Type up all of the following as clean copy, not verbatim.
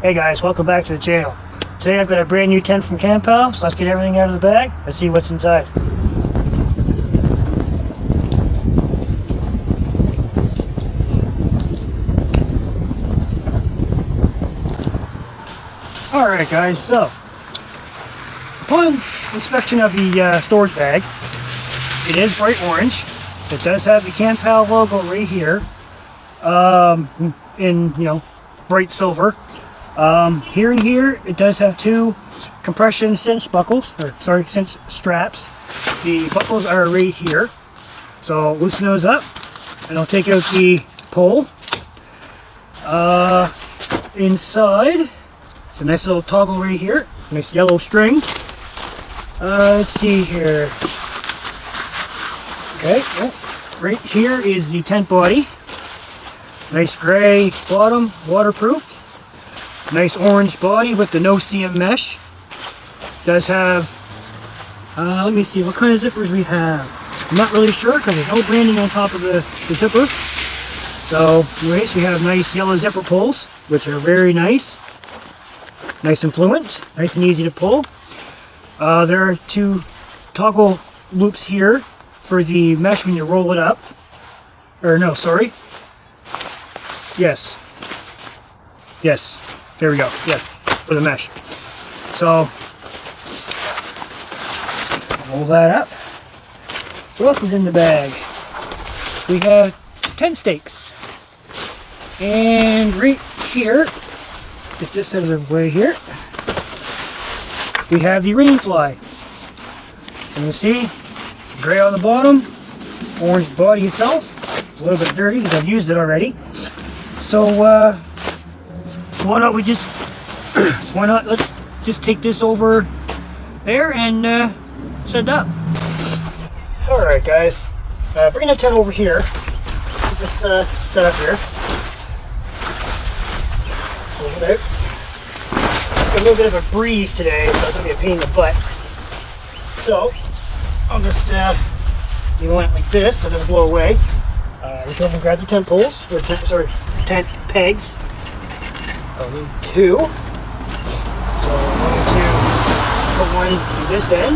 Hey guys, welcome back to the channel. Today I've got a brand new tent from Camppal, so let's get everything out of the bag and see what's inside. Alright guys, so upon inspection of the storage bag, it is bright orange. It does have the Camppal logo right here, in bright silver. Here and here it does have two compression cinch buckles, cinch straps. The buckles are right here, so loosen those up and I'll take out the pole. Inside, it's a nice little toggle right here, nice yellow string. Let's see here. Okay, right here is the tent body. Nice gray bottom, waterproof. Nice orange body with the no seam mesh. Does have, let me see what kind of zippers we have. I'm not really sure because there's no branding on top of the zipper. So anyways, we have nice yellow zipper pulls, which are very nice. Nice and fluent, nice and easy to pull. There are two toggle loops here for the mesh when you roll it up. Or no, sorry. Yes. There we go. Yeah, for the mesh. So, roll that up. What else is in the bag? We have tent stakes. And right here, get this out of the way here, we have the rain fly. And you see, gray on the bottom, orange body itself. A little bit dirty because I've used it already. So, why not let's just take this over there and set it up. Alright guys, bring the tent over here. Get this set up here. Hold it out. A little bit of a breeze today, so it's going to be a pain in the butt. So, I'll just you want it like this so it doesn't blow away. Reach over and grab the tent poles, or tent pegs. I'll need two. So I'm going to put one on this end.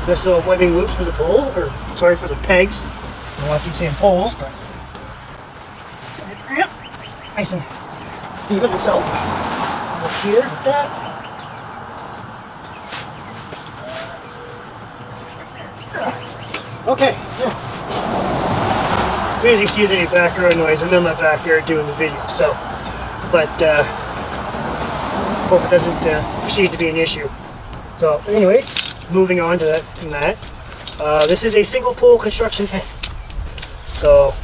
This little webbing loops for the pole, or sorry, for the pegs. I don't want to keep saying poles, but nice and even itself. Up here with that. Okay. Yeah. Please excuse any background noise. I'm in my backyard doing the video, so. But hope it doesn't proceed to be an issue. So anyways, moving on to that from that. This is a single pole construction tent. So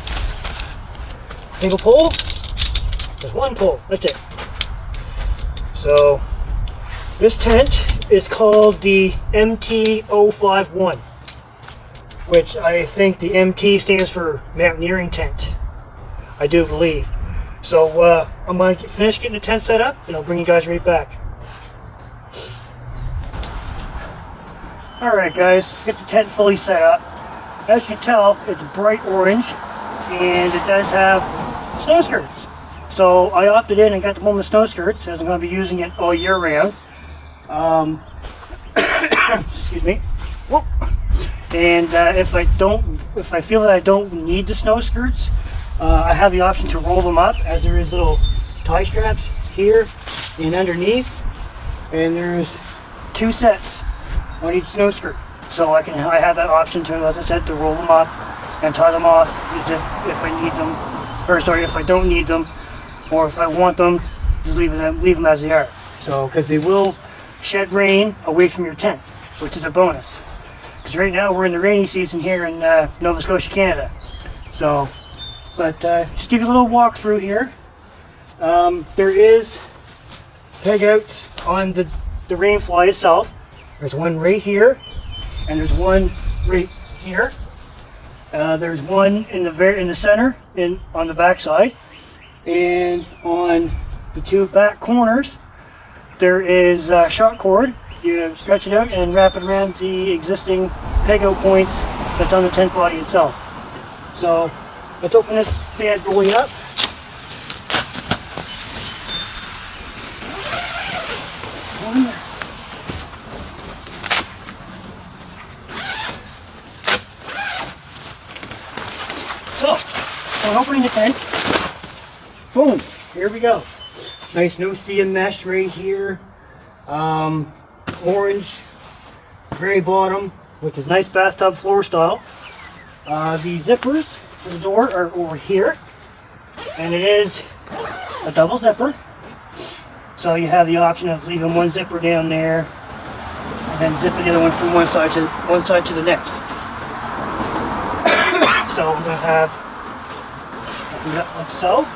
single pole, there's one pole, that's it. So this tent is called the MT051, which I think the MT stands for mountaineering tent, I do believe. So I'm going to finish getting the tent set up and I'll bring you guys right back. Alright guys, get the tent fully set up. As you can tell, it's bright orange and it does have snow skirts. So I opted in and got the one with snow skirts as I'm going to be using it all year round. Excuse me. Whoop. And if I feel that I don't need the snow skirts, I have the option to roll them up, as there is little tie straps here and underneath, and there's two sets on each snow skirt. So I have that option to, as I said, to roll them up and tie them off if I need them, or sorry, if I don't need them, or if I want them, just leave them as they are. So because they will shed rain away from your tent, which is a bonus. Because right now we're in the rainy season here in Nova Scotia, Canada. So, but just give you a little walk through here. There is peg outs on the rain fly itself. There's one right here, and there's one right here. There's one in the center, on the back side, and on the two back corners there is shot cord. You stretch it out and wrap it around the existing peg out points that's on the tent body itself. So let's open this bad boy up. opening the tent, boom, here we go. Nice no-see mesh right here. Orange, gray bottom, which is nice bathtub floor style. The zippers for the door are over here, and it is a double zipper. So you have the option of leaving one zipper down there, and then zipping the other one from one side to the next. So I'm going to have that like so,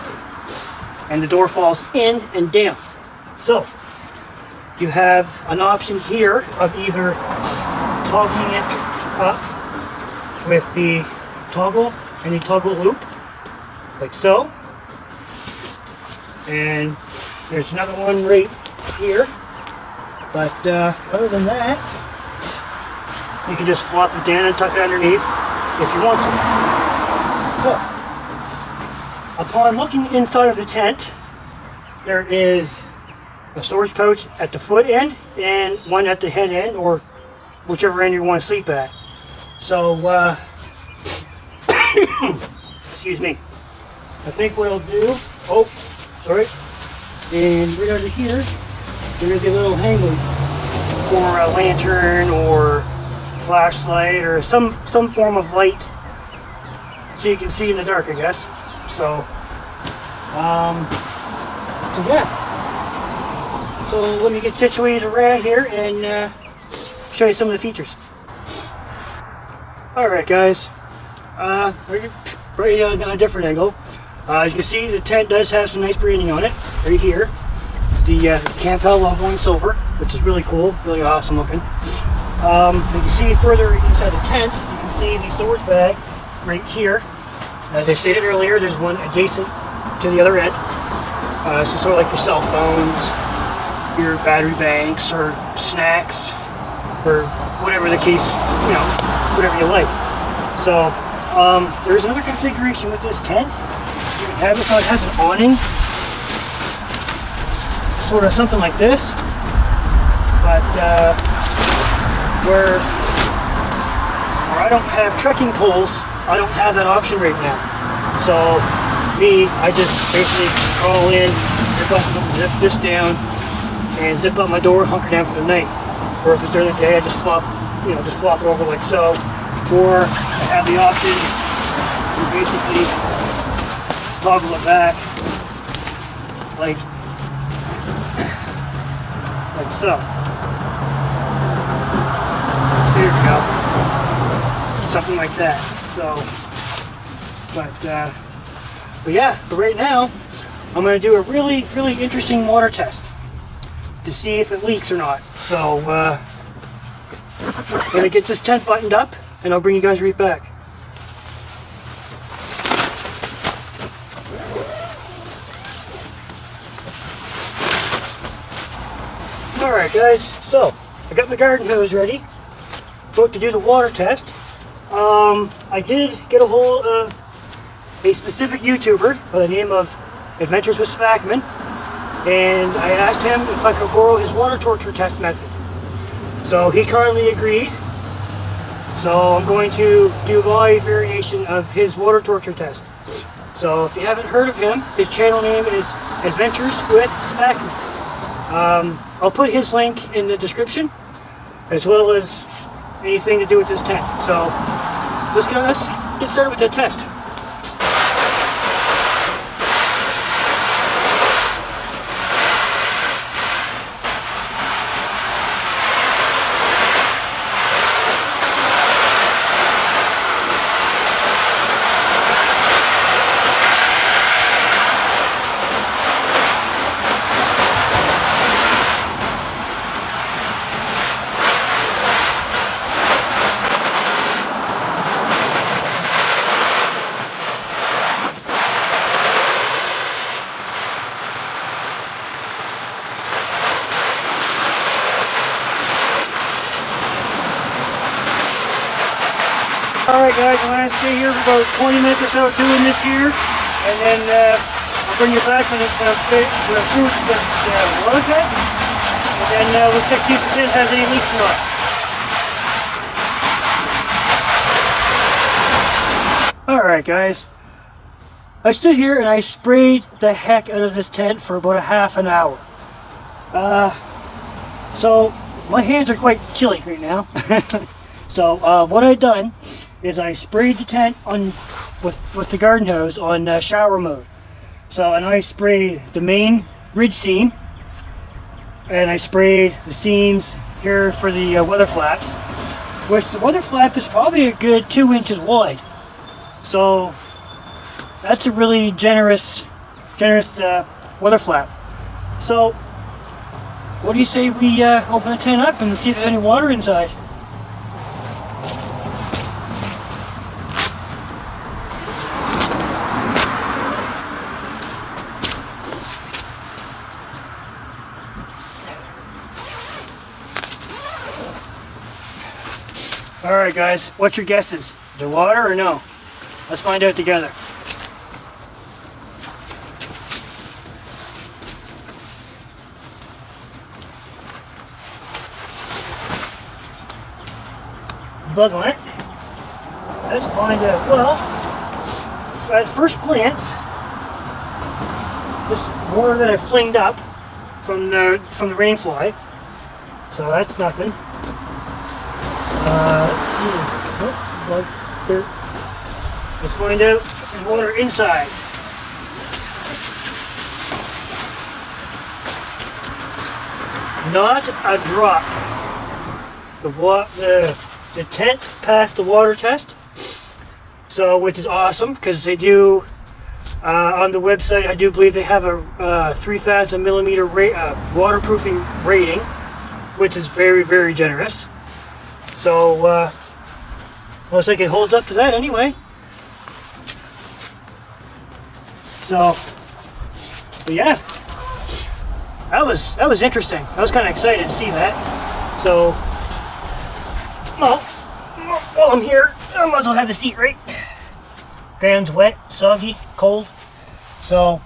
and the door falls in and down. So you have an option here of either toggling it up with the toggle and the toggle loop, like so. And there's another one right here. But other than that, you can just flop it down and tuck it underneath if you want to. So, upon looking inside of the tent, there is a storage pouch at the foot end and one at the head end, or whichever end you want to sleep at. So, excuse me. I think what I'll do, oh, sorry, and right over here, there's a little hanger for a lantern or flashlight or some form of light so you can see in the dark, I guess. So, so yeah. So let me get situated around here and show you some of the features. Alright guys, right on a different angle. As you can see, the tent does have some nice branding on it, right here. The Camppal logo in silver, which is really cool, really awesome looking. You can see further inside the tent, you can see the storage bag right here. As I stated earlier, there's one adjacent to the other end. So sort of like your cell phones, your battery banks, or snacks, or whatever the case, you know, whatever you like. So there's another configuration with this tent. You can have it so it has an awning, sort of something like this, but where I don't have trekking poles, I don't have that option right now. So I just basically crawl in, zip this down, and zip up my door, hunker down for the night. Or if it's during the day, I just flop it over like so. Or I have the option to basically toggle it back like so. There we go. Something like that. So, but yeah, but right now I'm going to do a really interesting water test to see if it leaks or not. So I'm going to get this tent buttoned up and I'll bring you guys right back. Alright guys, so I got my garden hose ready, about to do the water test. I did get a hold of a specific YouTuber by the name of Adventures with Spackman, and I asked him if I could borrow his water torture test method. So he kindly agreed. So I'm going to do my variation of his water torture test. So if you haven't heard of him, his channel name is Adventures with Spackman. I'll put his link in the description, as well as anything to do with this tent. So let's get started with the test. Alright guys, I'm going to stay here for about 20 minutes or so doing this here, and then I'll bring you back when it's through the water test, and then we'll check see if the tent has any leaks or not. Alright guys, I stood here and I sprayed the heck out of this tent for about a half an hour. So my hands are quite chilly right now. So what I done is I sprayed the tent on with the garden hose on shower mode. So, and I sprayed the main ridge seam, and I sprayed the seams here for the weather flaps, which the weather flap is probably a good 2 inches wide. So that's a really generous weather flap. So what do you say we open the tent up and see if there's any water inside? Alright guys, what's your guesses? Is there water or no? Let's find out together. Bug on it. Let's find out. Well, at first glance, this water that I flinged up from the rain fly, so that's nothing. Let's see. Oh, bug there. Let's find out if there's water inside. Not a drop. The tent passed the water test, so which is awesome because they do on the website. I do believe they have a 3,000 millimeter waterproofing rating, which is very, very generous. So looks like it holds up to that anyway. So, but yeah, that was interesting. I was kind of excited to see that. So, well, while I'm here, I might as well have a seat, right? Ground's wet, soggy, cold. So,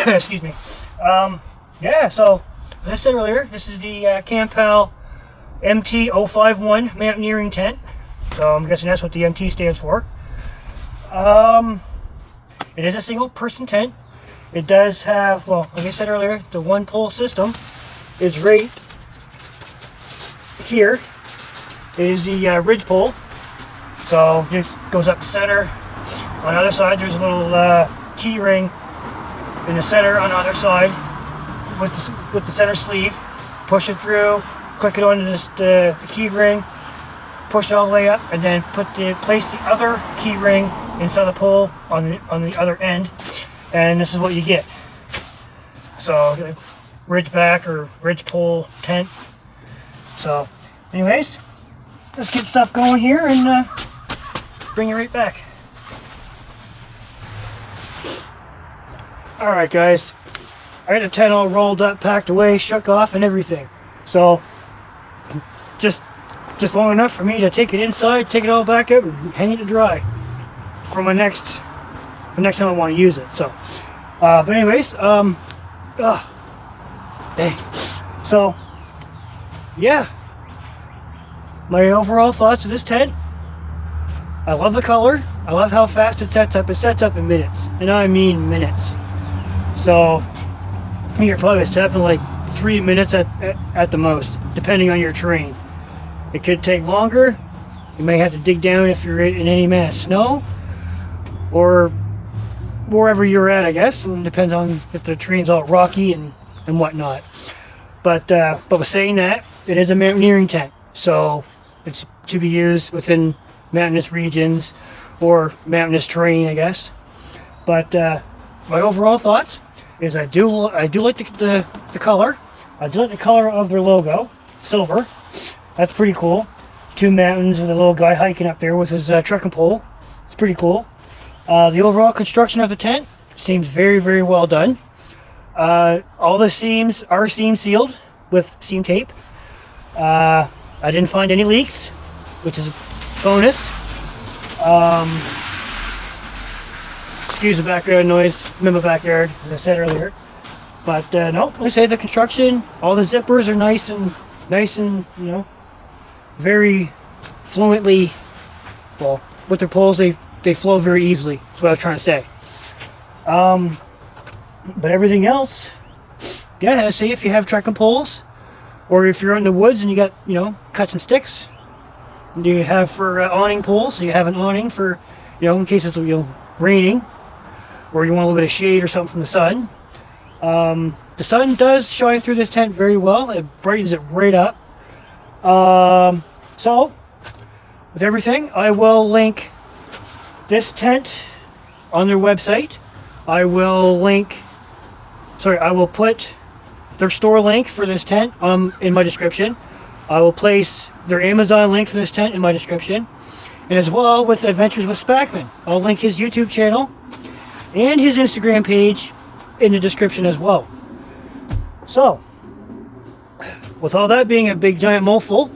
excuse me. Yeah. So, as I said earlier, this is the Camppal MT051 mountaineering tent. So I'm guessing that's what the MT stands for. It is a single person tent. It does have, well, like I said earlier, the one pole system is right here. It is the ridge pole. So it just goes up the center. On the other side there's a little key ring in the center on the other side with the center sleeve. Push it through, click it onto the key ring, push it all the way up, and then place the other key ring inside the pole on the other end, and this is what you get. So ridge back or ridge pole tent. So anyways, let's get stuff going here and bring it right back. Alright guys, I got the tent all rolled up, packed away, shook off and everything. So just long enough for me to take it inside, take it all back out, and hang it to dry for the next time I want to use it. So, but anyways, dang. So, yeah, my overall thoughts of this tent. I love the color. I love how fast it sets up. It sets up in minutes, and I mean minutes. So, you're probably set up in like 3 minutes at the most, depending on your terrain. It could take longer. You may have to dig down if you're in any amount of snow, or wherever you're at, I guess. And depends on if the terrain's all rocky and whatnot. But with saying that, it is a mountaineering tent, so it's to be used within mountainous regions or mountainous terrain, I guess. But my overall thoughts is I do like the color. I do like the color of their logo, silver. That's pretty cool. 2 mountains with a little guy hiking up there with his trekking pole. It's pretty cool. The overall construction of the tent seems very, very well done. All the seams are seam sealed with seam tape. I didn't find any leaks, which is a bonus. Excuse the background noise. I'm in my backyard, as I said earlier. But no, like I say, the construction, all the zippers are nice and you know, very fluently. Well, with their poles, they they flow very easily. That's what I was trying to say. But everything else, yeah, say if you have trekking poles, or if you're in the woods and you got, you know, cut some sticks, you have for awning poles, so you have an awning for, you know, in case it's, you know, raining, or you want a little bit of shade or something from the sun. The sun does shine through this tent very well. It brightens it right up. So, with everything, I will link this tent on their website. I will put their store link for this tent in my description. I will place their Amazon link for this tent in my description. And as well with Adventures with Spackman. I'll link his YouTube channel and his Instagram page in the description as well. So, with all that being a big giant mouthful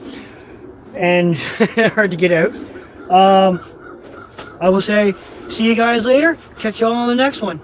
and hard to get out, I will say see you guys later. Catch y'all on the next one.